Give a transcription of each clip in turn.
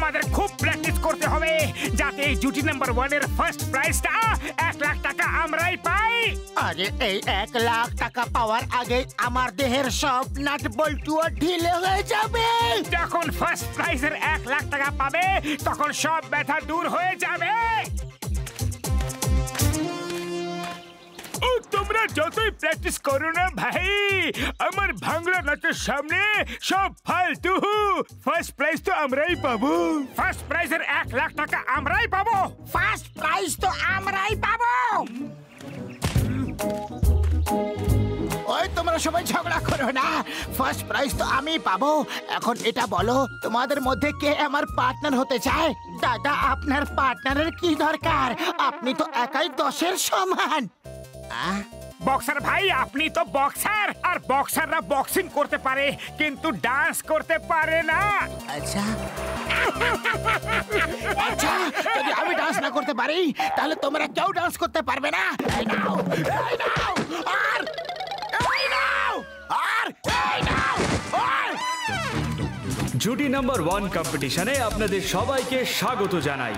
আমাদের খুব প্র্যাকটিস করতে হবে যাতে এই জুটি নাম্বার 1 এর ফার্স্ট প্রাইজটা 1 লাখ টাকা আমরাই পাই। আরে এই 1 লাখ টাকা পাওয়ার আগে আমার দেহের সব নাট বল্টুও ঢিলে হয়ে যাবে। যখন ফার্স্ট প্রাইজের 1 লাখ টাকা পাবে তখন সব ব্যথা দূর হয়ে যাবে। তোমরা যতই প্র্যাকটিস করো না ভাই, আমার ভাঙলা নাচের সামনে সব ফালতু। ফার্স্ট প্রাইজ তো আমরাই পাবো। ফার্স্ট প্রাইজের 1 লাখ টাকা আমরাই পাবো। ফার্স্ট প্রাইজ তো আমরাই পাবো। ওই তোমরা সবাই ঝগড়া করো না, ফার্স্ট প্রাইজ তো আমি পাবো। এখন এটা বলো, তোমাদের মধ্যে কে আমার পার্টনার হতে চায়? দাদা, আপনার পার্টনারের কি দরকার? আপনি তো একাই 10-এর সমান। বক্সার ভাই, আপনি তো বক্সার, আর বক্সাররা বক্সিং করতে পারে কিন্তু ডান্স করতে পারে না। আচ্ছা আচ্ছা, যদি আমি ডান্স না করতে পারি তাহলে তোমরা কেউ ডান্স করতে পারবে না। এই নাও, এই নাও, আর এই নাও, আর এই নাও, আর জুটি নাম্বার 1 কম্পিটিশনে আপনাদের সবাইকে স্বাগত জানাই।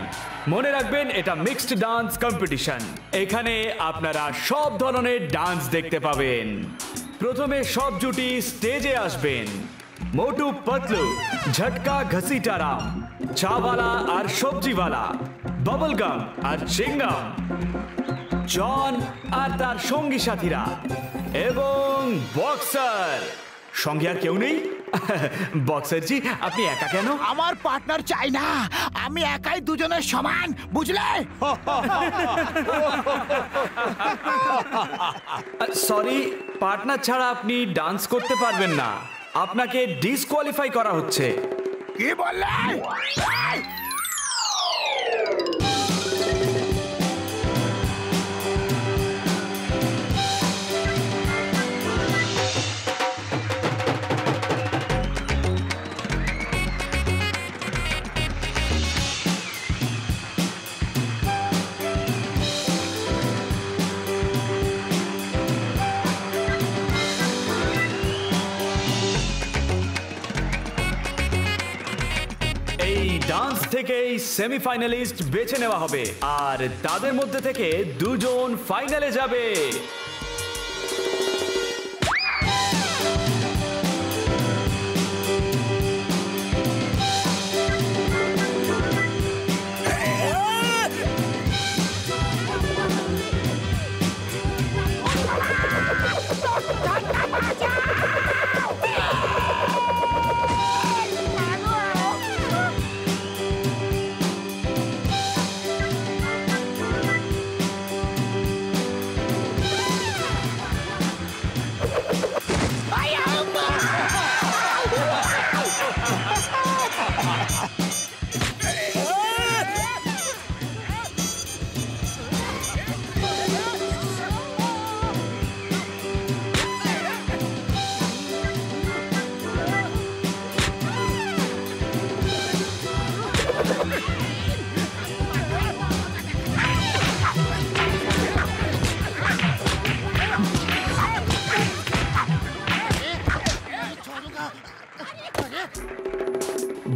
মনে রাখবেন, এটা মিক্সড ডান্স কম্পিটিশন। এখানে আপনারা সব ধরনের ডান্স দেখতে পাবেন। প্রথমে সব জুটি স্টেজে আসবেন। মোটু পতলু, ঝটকা ঘসিটারাম, চাওয়ালা আর সবজিওয়ালা, বাবলগাম আর চিংগাম, জন আর তার সঙ্গী সাথীরা এবং বক্সার। সঙ্গে আর কেউ নেই? বক্সারজি, আপনি একা কেন? আমার পার্টনার চাই না, আমি একাই দুজনের সমান, বুঝলে? সরি, পার্টনার ছাড়া আপনি ডান্স করতে পারবেন না। আপনাকে ডিসকোয়ালিফাই করা হচ্ছে। কি বললে? ডান্স থেকেই সেমিফাইনালিস্ট বেছে নেওয়া হবে, আর তাদের মধ্যে থেকে 2 জন ফাইনালে যাবে।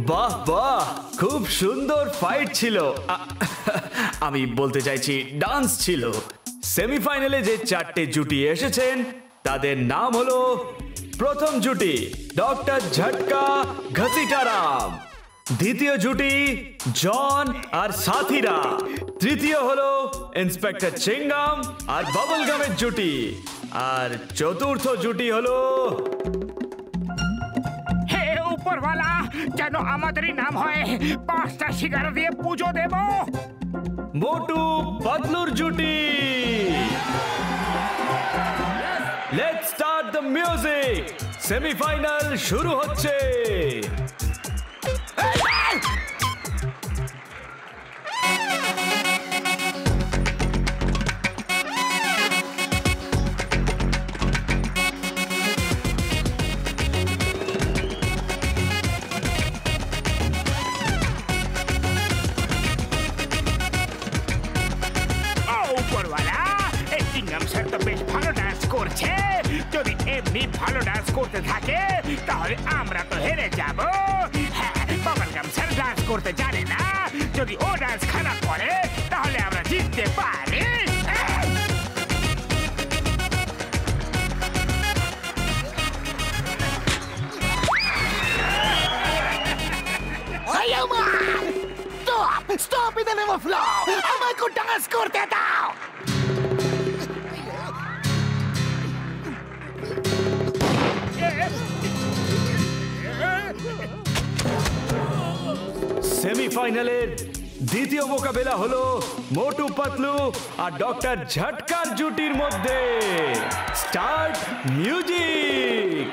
বাহ বাহ, খুব সুন্দর ফাইট ছিল। আমি বলতে চাইছি ডান্স ছিল। সেমিফাইনালে যে 4টে জুটি এসেছেন তাদের নাম হলো: প্রথম জুটি ডক্টর ঝটকা ঘসিটারাম, দ্বিতীয় জুটি জন আর সাথীরা, তৃতীয় হলো ইন্সপেক্টর চিংগাম আর বাবলগামের জুটি, আর চতুর্থ জুটি হলো উপরওয়ালা যেন আমাদেরই নাম হয়, 5টা সিগারা দিয়ে পুজো দেব। মোটু পতলুর জুটি। Let's start the music. Semifinal শুরু হচ্ছে। যদি এমনি ভালো ডান্স করতে থাকে তাহলে আমরা তো হেরে যাব। হ্যাঁ, বাবলগাম স্যার ডান্স করতে জানে না। যদি ও ডান্স খারাপ করে তাহলে আমরা জিততে পারি। Stop in the name of law! আমাকে ডান্স করতে দাও। সেমিফাইনালের দ্বিতীয় মোকাবেলা হলো মোটু পাতলু আর ডক্টর ঝটকার জুটির মধ্যে। Start music.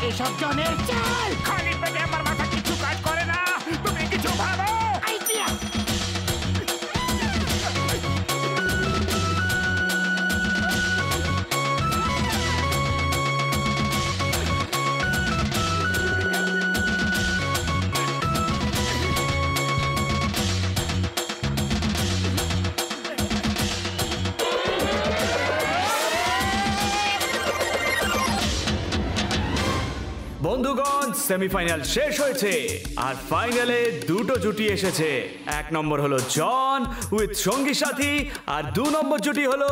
এসব জনের চাল খালি পেটে আমার মাথা কিছু কাজ করে না। তুমি কিছু ভাবো। আইডিয়া বন্ধুগণ, সেমিফাইনাল শেষ হয়েছে আর ফাইনালে দুটো জুটি এসেছে। এক নম্বর হলো জন উইথ সঙ্গী সাথী আর 2 নম্বর জুটি হলো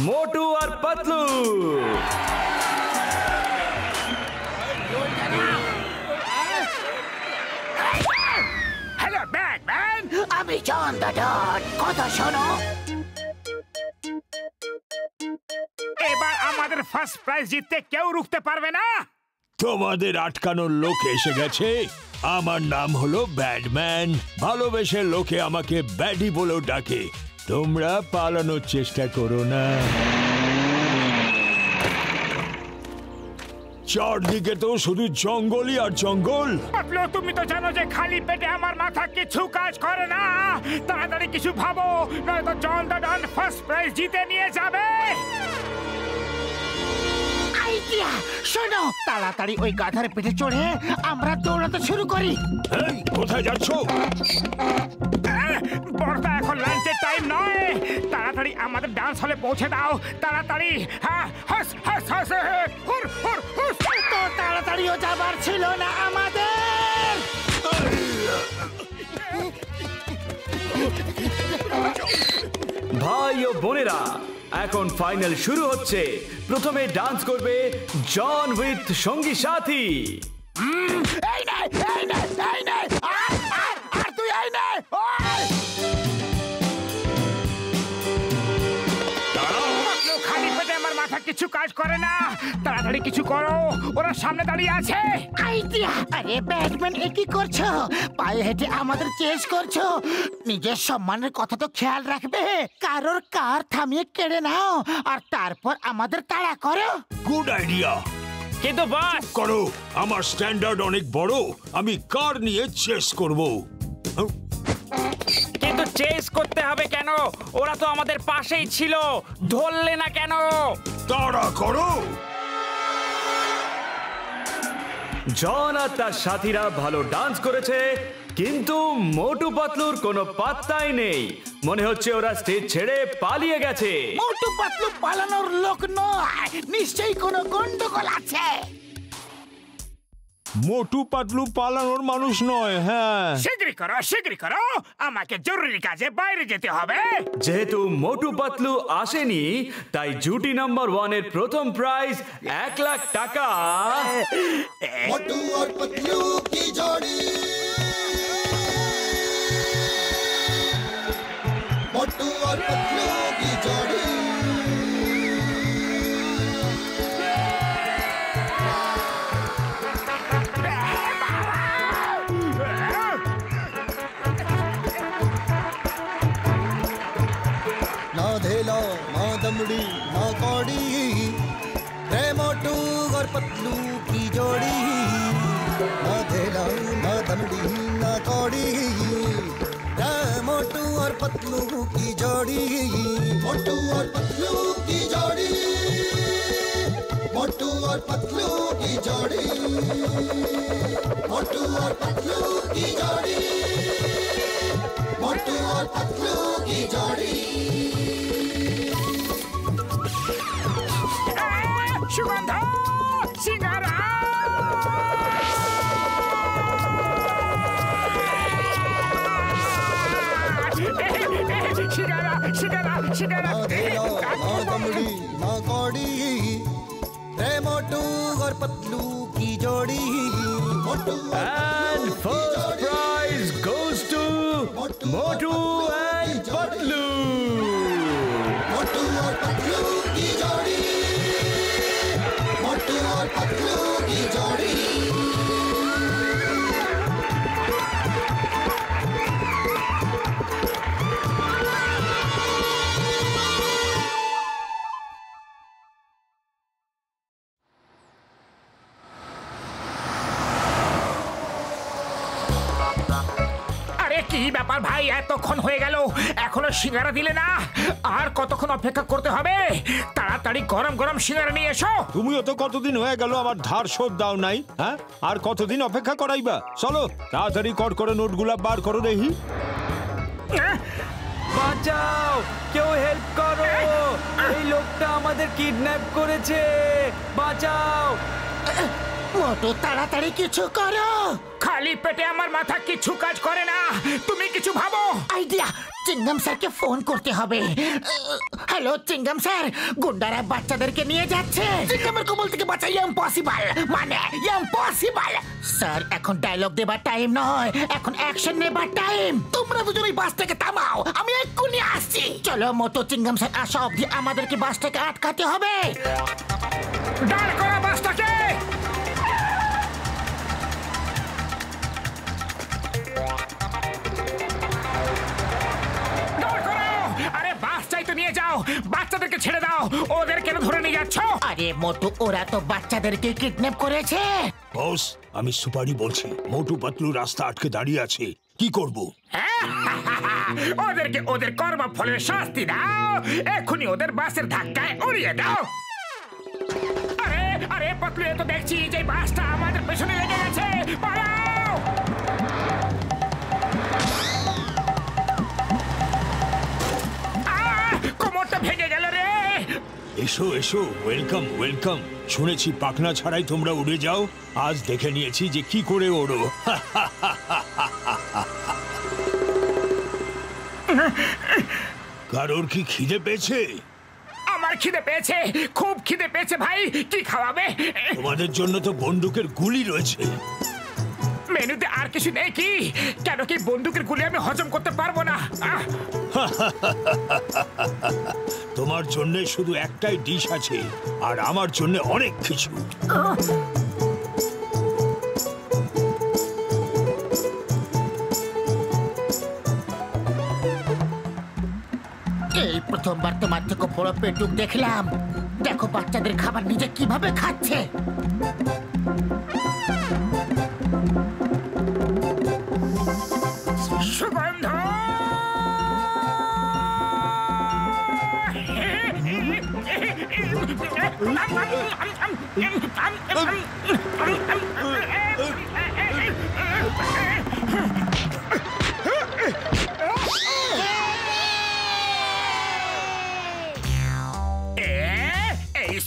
মোটু আর পাতলু। হ্যালো ব্যাটম্যান, আমি জন দ্য ডট। কথা শোনো, এবার আমাদের ফার্স্ট প্রাইজ জিততে কেউ রুখতে পারবে না। তোমাদের আটকানোর লোক এসে গেছে। আমার নাম হলো ব্যাডম্যান। ভালোবেসে লোকে আমাকে ব্যাডি বলেও ডাকে। তোমরা পালানোর চেষ্টা করো না। চারদিকে তো শুধু জঙ্গলই আর জঙ্গল। পাতলু, তুমি তো জানো যে খালি পেটে আমার মাথা কিছু কাজ করে না। তাড়াতাড়ি কিছু ভাবো, নয়তো John the Don first prize জিতে নিয়ে যাবে। আইডিয়া শোনো, তাড়াতাড়ি ওই গাধার পেটে চড়ে আমরা দৌড়াতে শুরু করি। এই, কোথায় যাচ্ছ? বড়দা, এখন লাঞ্চের টাইম নয়। তাড়াতাড়ি আমাদের ডান্স হলে পৌঁছে দাও। তাড়াতাড়ি। হ্যাঁ, হাস হাস হাস, হুর হুর হুস। তো তাড়াতাড়িও যাবার ছিল না আমাদের। ভাই ও বোনেরা, এখন ফাইনাল শুরু হচ্ছে। প্রথমে ডান্স করবে জন উইথ সঙ্গী সাথী। এই নে, এই নে, এই নে, আর তুই এই নে। পাতলু, খালি পেটে আমার মাথা কিছু কাজ করে না। তাড়াতাড়ি কিছু করো, ওরা সামনে দাঁড়িয়ে আছে। আইডিয়া। আরে ব্যাটম্যান, এ কি করছো? পায়ে হেঁটে আমাদের চেস করছো। নিজের সম্মানের কথা তো খেয়াল রাখবে। কারোর কার থামিয়ে কেড়ে নাও আর তারপর আমাদের তাড়া করো। Good idea. কিন্তু বস, করো, আমার স্ট্যান্ডার্ড অনেক বড়। আমি কার নিয়ে চেস করব। কিন্তু চেস করতে হবে কেন? ওরা তো আমাদের পাশেই ছিল, ধরলে না কেন? তাড়া করো। জন আর তার সাথীরা ভালো ডান্স করেছে, কিন্তু মোটু পাতলুর কোনো পাত্তাই নেই। মনে হচ্ছে ওরা স্টেজ ছেড়ে পালিয়ে গেছে। মোটু পাতলু পালানোর লোক নয়, নিশ্চয়ই কোনো গন্ডগোল আছে। মোটু পাতলু পালানোর মানুষ নয়। হ্যাঁ, শীঘ্রই করো, আমাকে জরুরি কাজে বাইরে যেতে হবে। যেহেতু মোটু পাতলু আসেনি, তাই জুটি নাম্বার 1 এর প্রথম প্রাইজ 1 লাখ টাকা। मोटू और पतलू की जोड़ी, मोटू और पतलू की जोड़ी। धेला माँ दमड़ी माँ कौड़ी रे मोटू और पतलू की जोड़ी माँ धेला माँ दमड़ी माँ कौड़ी रे मोटू और पतलू की जोड़ी मोटू और पतलू की जोड़ी मोटू और पतलू की जोड़ी मोटू और पतलू की जोड़ी मोटू और पतलू की जोड़ी सुगंधा सिंगारा सिंगारा सिंगारा माँ दमड़ी माँ कौड़ी रे मोटू और पतलू की जोड़ी मोटू And first prize goes to Motu and Patlu. मोटू और पतलू की जोड़ी मोटू और पतलू की जोड़ी কি ব্যাপার ভাই এতক্ষণ হয়ে গেল এখনো সিঙ্গারা দিলে না আর কতক্ষণ অপেক্ষা করতে হবে তাড়াতাড়ি গরম গরম সিঙ্গারা নিয়ে এসো তুমিও তো কতদিন হয়ে গেল আমার ধার শোধ দাও নাই হ্যাঁ আর কতদিন অপেক্ষা করাইবা চলো তাড়াতাড়ি কর করে নোটগুলা বার করো দেখি বাঁচাও কেউ হেল্প করো এই লোকটা আমাদের কিডন্যাপ করেছে বাঁচাও মোটু তাড়াতাড়ি কিছু করো খালি পেটে আমার মাথা কিছু কাজ করে না তুমি কিছু ভাবো আইডিয়া চিঙ্গম স্যারকে ফোন করতে হবে হ্যালো চিঙ্গম স্যার গুন্ডারা বাচ্চাদেরকে নিয়ে যাচ্ছে চিঙ্গমের কোমল থেকে বাঁচা ইম্পসিবল মানে ইম্পসিবল স্যার এখন ডায়লগ দেবার টাইম নয় এখন অ্যাকশন নেবার টাইম তোমরা দুজনেই বাস থেকে থামাও আমি এক্ষুনি আসছি চলো মোটু চিঙ্গম স্যার আসা অবধি আমাদেরকে বাসটাকে আটকাতে হবে দাঁড় করা বাসটাকে নিয়ে যাও বাচ্চাদেরকে ছেড়ে দাও ওদের কেন ধরে নিয়ে যাচ্ছ আরে মোটু ওরা তো বাচ্চাদেরকে কিডন্যাপ করেছে বস আমি সুপারি বলছি মোটু পাতলু রাস্তা আটকে দাঁড়িয়ে আছে কি করব ওদেরকে ওদের কর্মফলের শাস্তি দাও এখনই ওদের বাসের ধাক্কায় উড়িয়ে দাও আরে আরে পাতলু এ তো দেখছি যে বাসটা আমাদের পেছনে লেগে গেছে পালাও ভেঙে গেল রে এসো এসো ওয়েলকাম ওয়েলকাম শুনেছি পাখনা ছাড়াই তোমরা উড়ে যাও আজ দেখে নিয়েছি যে কি করে ওড়ো কারোর কি খিদে পেয়েছে আমার খিদে পেয়েছে খুব খিদে পেয়েছে ভাই কি খাওয়াবে তোমাদের জন্য তো বন্দুকের গুলি রয়েছে মেনুতে আর কিছু নেই কি কেন কি বন্দুকের গুলি আমি হজম করতে পারবো না তোমার জন্য শুধু একটাই ডিশ আছে আর আমার জন্য অনেক কিছু এই প্রথমবার তোমার থেকে বড় পেটুক দেখলাম দেখো বাচ্চাদের খাবার নিজে কিভাবে খাচ্ছে সুগন্ধ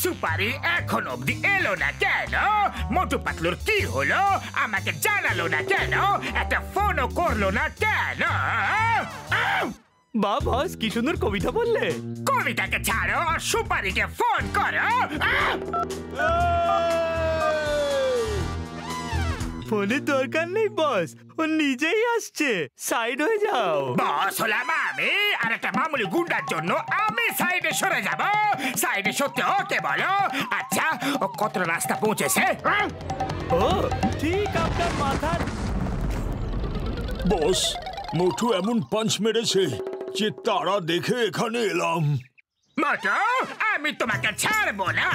সুপারি এখন অব্দি এলো না কেন মোটু পাতলুর কি হলো আমাকে জানালো না কেন একটা ফোনও করলো না কেন বা বস কি সুন্দর কবিতা বললে কবিতাকে ছাড়ো আর সুপারিকে ফোন করো ফোনের দরকার নেই বস ও নিজেই আসছে সাইড হয়ে যাও বস হলাম আমি আর একটা মামুলি গুন্ডার জন্য আমি সাইডে সরে যাব সাইডে সত্যি ওকে বলো আচ্ছা ও কত রাস্তা পৌঁছেছে ও ঠিক আপনার মাথার বস মোটু এমন পাঞ্চ মেরেছে যে তারা দেখে এখানে এলাম মোটু আমি তোমাকে ছাড়বো না।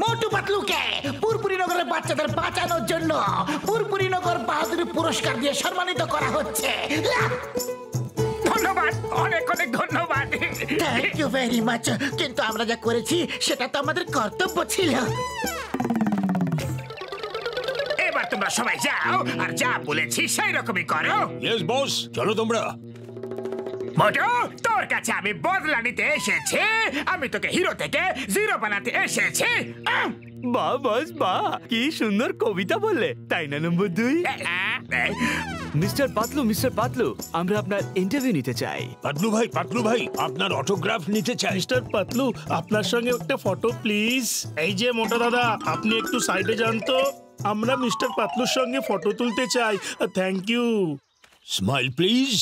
মোটু পাতলুকে পুরপুরি নগরের বাচ্চাদের বাঁচানোর জন্য পুরপুরি নগর বাহাদুরি পুরস্কার দিয়ে সম্মানিত করা হচ্ছে। ধন্যবাদ, অনেক অনেক ধন্যবাদ। Thank you very much. কিন্তু আমরা যা করেছি সেটা তো আমাদের কর্তব্য ছিল। এবার তোমরা সবাই যাও আর যা বলেছি সেই রকমই করো। ইয়েস বস, চলো তোমরা। মোটু তোর কাছে আমি বদলা নিতে এসেছি। আমি তোকে হিরো থেকে জিরো বানাতে এসেছি। বাহ বস বাহ, কি সুন্দর কবিতা বললে, তাই না নম্বর 2? মিস্টার পাতলু, আমরা আপনার ইন্টারভিউ নিতে চাই। পাতলু ভাই আপনার অটোগ্রাফ নিতে চাই। মিস্টার পাতলু, আপনার সঙ্গে একটা ফটো প্লিজ। এই যে মোটা দাদা, আপনি একটু সাইডে যান তো, আমরা মিস্টার পাতলুর সঙ্গে ফটো তুলতে চাই। Thank you. Smile please.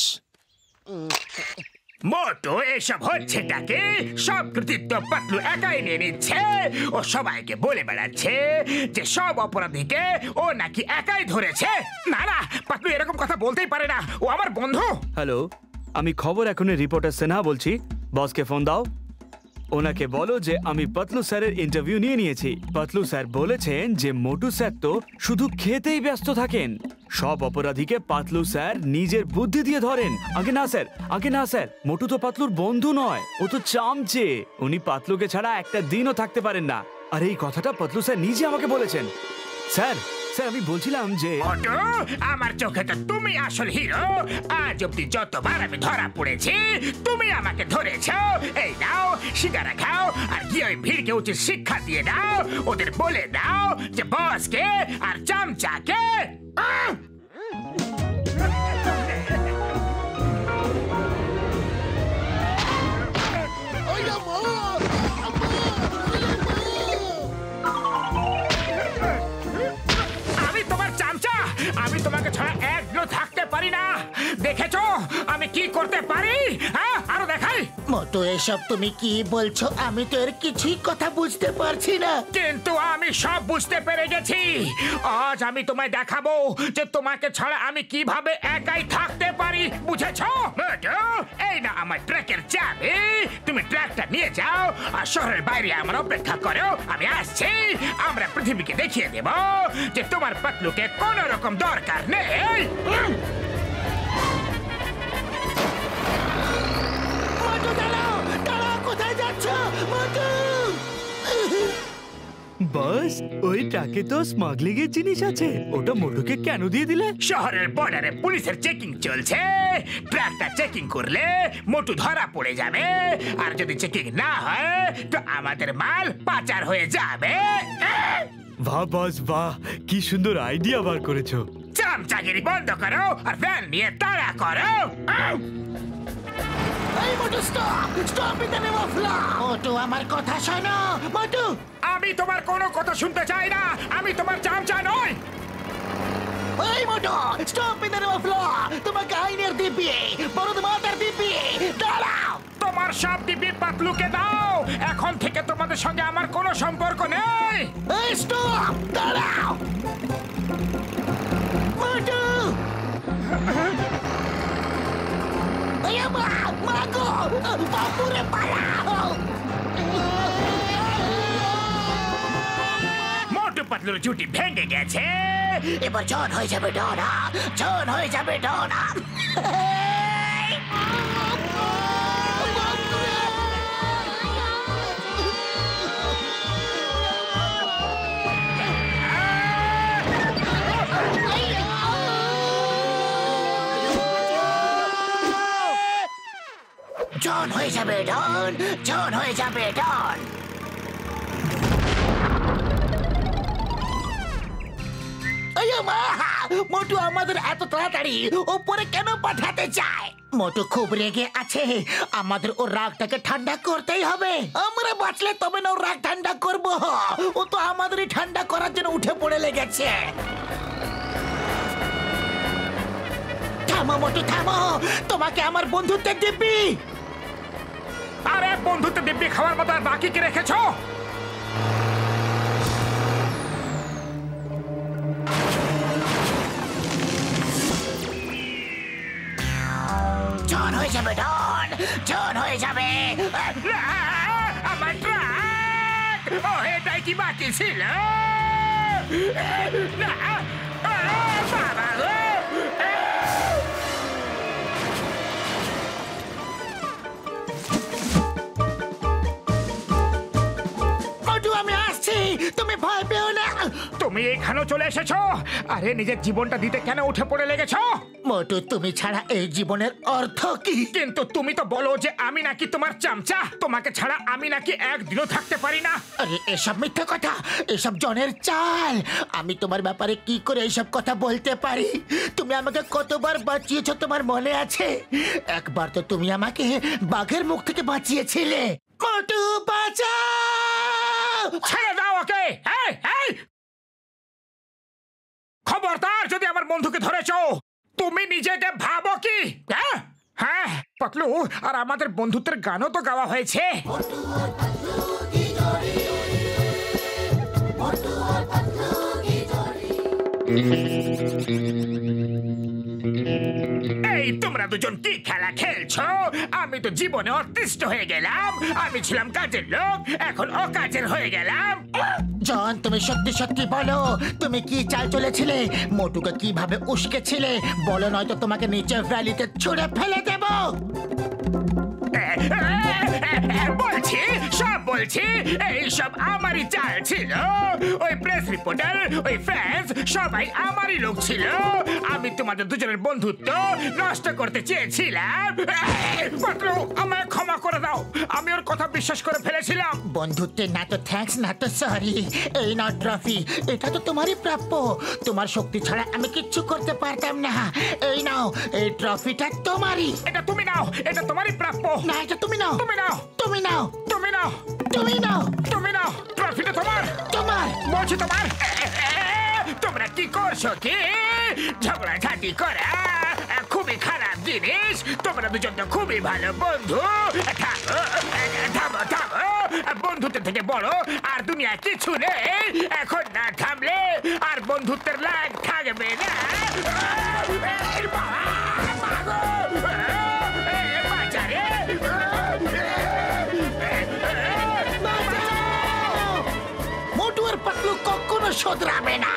Motu এসব হচ্ছেটাকে, সব কৃতিত্ব পাতলু একাই নিয়ে নিচ্ছে। ও সবাইকে বলে বেড়াচ্ছে যে সব অপরাধীকে ও নাকি একাই ধরেছে। না না, পাতলু এরকম কথা বলতেই পারে না, ও আমার বন্ধু। হ্যালো, আমি খবর এখনই রিপোর্টার সিনহা বলছি। বসকে ফোন দাও, ওনাকে বলো যে আমি পাতলু স্যারের ইন্টারভিউ নিয়ে নিয়েছি। পাতলু স্যার বলেছেন যে মোটু স্যার তো শুধু খেতেই ব্যস্ত থাকেন, সব অপরাধীকে পাতলু স্যার নিজের বুদ্ধি দিয়ে ধরেন। আগে না স্যার, মোটু তো পাতলুর বন্ধু নয়, ও তো চামচে। উনি পাতলুকে ছাড়া একটা দিনও থাকতে পারেন না। আর এই কথাটা পাতলু স্যার নিজে আমাকে বলেছেন। স্যার আমি বলছিলাম যে মোটু, আমার চোখে তো তুমি আসল হিরো। আজ অব্দি যতবার আমি ধরা পড়েছি তুমি আমাকে ধরেছ। এই নাও সিগারা খাও আর গিয়ে ওই ভিড়কে উচিত শিক্ষা দিয়ে দাও। ওদের বলে দাও যে বসকে আর চামচাকে আমি তোমাকে ছাড়া একদিনও থাকতে পারি না। দেখেছো আমি কি করতে পারি? হ্যাঁ, আরো দেখাই। মোটু এসব তুমি কি বলছো? আমি তো এর কিছুই কথা বুঝতে পারছি না। কিন্তু আমি সব বুঝতে পেরে গেছি। আজ আমি তোমায় দেখাবো যে তোমাকে ছাড়া আমি কিভাবে একাই থাকতে পারি। বুঝেছো? মোটু, এই না আমার ট্রাকের চাবি। তুমি ট্রাকটা নিয়ে যাও আর শহরের বাইরে আমার অপেক্ষা করো। আমি আসছি। আমরা পৃথিবীকে দেখিয়ে দেব যে তোমার পাতলুকে কোন রকম দরকার নেই। মোটু দাঁড়াও, কোথায় যাচ্ছ মোটু? বস, ওই ট্রাকে তো স্মাগলিং এর জিনিস আছে, ওটা মোটুকে কেন দিয়ে দিলে? শহরের বর্ডারে পুলিশের চেকিং চলছে। ট্রাকটা চেকিং করলে মোটু ধরা পড়ে যাবে, আর যদি চেকিং না হয় তো আমাদের মাল পাচার হয়ে যাবে। বাহ বস বাহ, কি সুন্দর আইডিয়া বার করেছো। চামচাগিরি বন্ধ করো আর ভ্যান নিয়ে তাড়া করো। এই Motu, stop in the name of law. Motu আমার কথা শোনো। মোটু, আমি তোমার কোনো কথা শুনতে চাই না। আমি তোমার চামচা নই। এই Motu, stop in the name of law. তোমাকে আইনের দিব্যি, বড় মাতার দিব্যি, দাঁড়াও। তোমার সব দিব্যি পাতলুকে দাও। এখন থেকে তোমাদের সঙ্গে আমার কোনো সম্পর্ক নেই। এই স্টপ, দাঁড়াও। মোটু, এই মাগো, বাপুরে পালাও। মোটু পাতলুর জুটি ভেঙে গেছে। এবার জন হয়ে যাবে ডনা, জন হয়ে যাবে ডনা। জন হয়ে যাবে ডন, জন হয়ে যাবে ডন। মোটু আমাদের এত তাড়াতাড়ি ওপরে কেন পাঠাতে চায়? মোটু খুব রেগে আছে। আমাদের ওর রাগটাকে ঠান্ডা করতেই হবে। আমরা বাঁচলে তবে না ওর রাগ ঠান্ডা করবো। ও তো আমাদেরই ঠান্ডা করার জন্য উঠে পড়ে লেগেছে। থামো মোটু, থামো। তোমাকে আমার বন্ধুত্বের দিব্যি। আরে বন্ধুত্ব দিব্যি খাওয়ার মতো আর বাকি কি রেখেছো? জন হয়ে যাবে ডন, জন হয়ে যাবে। আমার ট্রাক! ও এটাই কি বাকি ছিল? না! বাবা গো! মোটু আমি আসছি, তুমি ভয় পেও না। তুমি এখানেও চলে এসেছো? আরে নিজের জীবনটা দিতে কেন উঠে পড়ে লেগেছো? মোটু তুমি ছাড়া এই জীবনের অর্থ কি? কিন্তু তুমি তো বলো যে আমি নাকি তোমার চামচা, তোমাকে ছাড়া আমি নাকি একদিনও থাকতে পারি না। আরে এসব মিথ্যা কথা, এসব জনের চাল। আমি তোমার ব্যাপারে কি করে এইসব কথা বলতে পারি? তুমি আমাকে কতবার বাঁচিয়েছো তোমার মনে আছে? একবার তো তুমি আমাকে বাঘের মুখ থেকে বাঁচিয়েছিলে। মোটু বাঁচাও! ছেড়ে দাও ওকে! এই, এই! খবরদার যদি আমার বন্ধুকে ধরেছো, তুমি নিজেকে ভাবো কি? হ্যাঁ হ্যাঁ পাতলু, আর আমাদের বন্ধুত্বের গানও তো গাওয়া হয়েছে। এই তোমরা দুজন কি খেলা খেলছো? আমি তো জীবনে অতিষ্ঠ হয়ে গেলাম। আমি ছিলাম কাজের লোক, এখন অকাজের হয়ে গেলাম। জন তুমি সত্যি সত্যি বলো, তুমি কি চাল চলেছিলে? মোটুকে কিভাবে উস্কেছিলে বলো, নয়তো তোমাকে নিচে ভ্যালিতে ছুঁড়ে ফেলে দেবো। বলছি, সব বলছি, এইসব আমারই চাল ছিল। ওই প্রেস রিপোর্টার, ওই ফ্যান্স, সবাই আমারই লোক ছিল। আমি তোমাদের দুজনের বন্ধুত্ব নষ্ট করতে চেয়েছিলাম। পাতলু, আমায় ক্ষমা করে দাও, আমি ওর কথা বিশ্বাস করে ফেলেছিলাম। বন্ধুত্বের না তো থ্যাঙ্কস না তো সরি। এই নাও ট্রফি, এটা তো তোমারই প্রাপ্য। তোমার শক্তি ছাড়া আমি কিচ্ছু করতে পারতাম না। এই নাও, এই ট্রফিটা তোমারই। এটা তুমি নাও, এটা তোমারই প্রাপ্য। না, এটা তুমি নাও। তুমি নাও, তুমি নাও, তুমি নাও, তুমি নাও, তুমি নাও। ট্রফিটা তোমার, তোমার। বলছি তোমার। তোমরা কি করছো কি? ঝগড়াঝাটি করা খুবই খারাপ জিনিস। তোমরা দুজন তো খুবই ভালো বন্ধু। থামো, থামো, থামো। বন্ধুত্বের থেকে বড় আর দুনিয়া কিছু নেই। এখন না থামলে আর বন্ধুত্বের লাগ থাকবে না। বাজারে মোটু আর পাতলু কখনো শোধরাবে না।